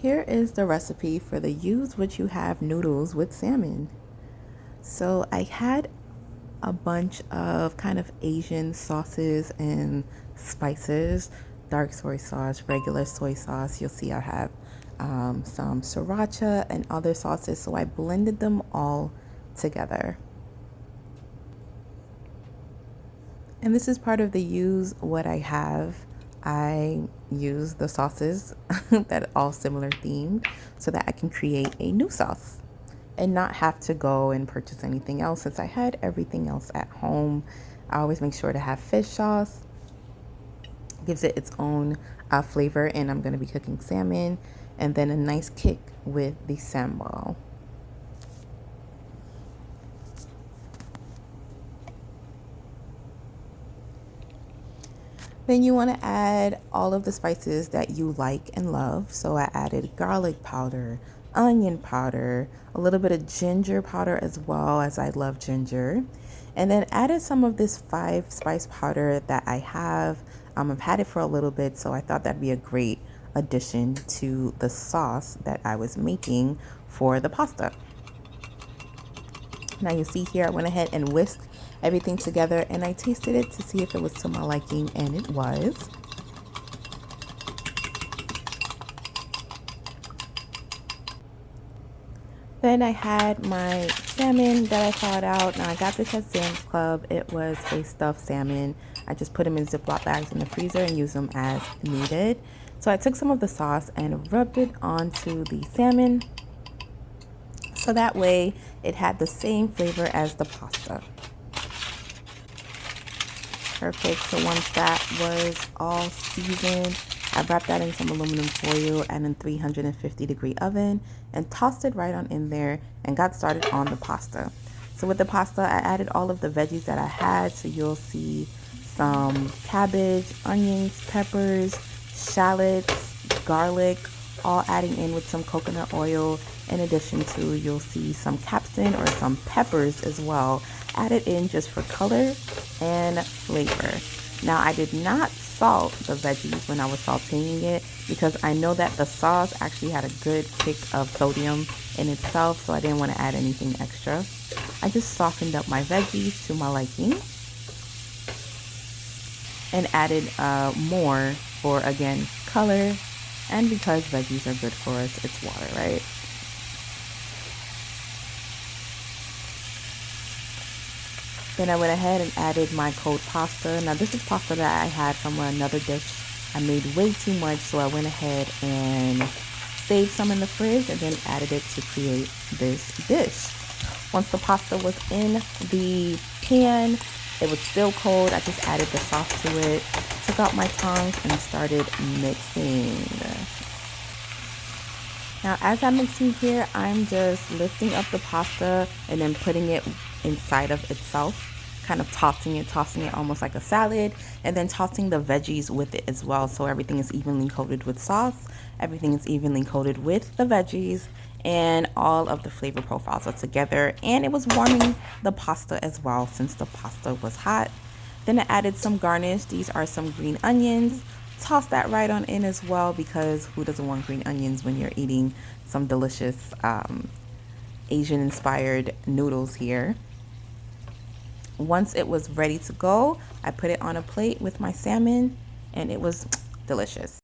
Here is the recipe for the use what you have noodles with salmon. So I had a bunch of kind of Asian sauces and spices, dark soy sauce, regular soy sauce. You'll see I have some sriracha and other sauces. So I blended them all together. And this is part of the use what I have. I use the sauces that are all similar themed so that I can create a new sauce and not have to go and purchase anything else since I had everything else at home. I always make sure to have fish sauce. Gives it its own flavor, and I'm going to be cooking salmon and then a nice kick with the sambal. Then you want to add all of the spices that you like and love. So I added garlic powder, onion powder, a little bit of ginger powder as well, as I love ginger. And then added some of this 5-spice powder that I have. I've had it for a little bit, so I thought that'd be a great addition to the sauce that I was making for the pasta. Now you see here I went ahead and whisked everything together and I tasted it to see if it was to my liking, and it was. Then I had my salmon that I thawed out. Now I got this at Sam's Club. It was a stuffed salmon. I just put them in Ziploc bags in the freezer and used them as needed. So I took some of the sauce and rubbed it onto the salmon, so that way it had the same flavor as the pasta. Perfect. So once that was all seasoned, I wrapped that in some aluminum foil and in 350-degree oven and tossed it right on in there and got started on the pasta. So with the pasta, I added all of the veggies that I had. So you'll see some cabbage, onions, peppers, shallots, garlic, all adding in with some coconut oil. In addition to, you'll see some capsaicin or some peppers as well added in just for color and flavor. Now I did not salt the veggies when I was sauteing it because I know that the sauce actually had a good kick of sodium in itself, so I didn't want to add anything extra. I just softened up my veggies to my liking and added more for, again, color, and because veggies are good for us, it's water, right? Then I went ahead and added my cold pasta. Now this is pasta that I had from another dish. I made way too much, so I went ahead and saved some in the fridge and then added it to create this dish. Once the pasta was in the pan, it was still cold. I just added the sauce to it, took out my tongs and started mixing. Now as I'm mixing here, I'm just lifting up the pasta and then putting it inside of itself, kind of tossing it almost like a salad, and then tossing the veggies with it as well, so everything is evenly coated with sauce, everything is evenly coated with the veggies, and all of the flavor profiles are together. And it was warming the pasta as well since the pasta was hot. Then I added some garnish. These are some green onions. Toss that right on in as well, because who doesn't want green onions when you're eating some delicious Asian inspired noodles here. Once it was ready to go, I put it on a plate with my salmon and it was delicious.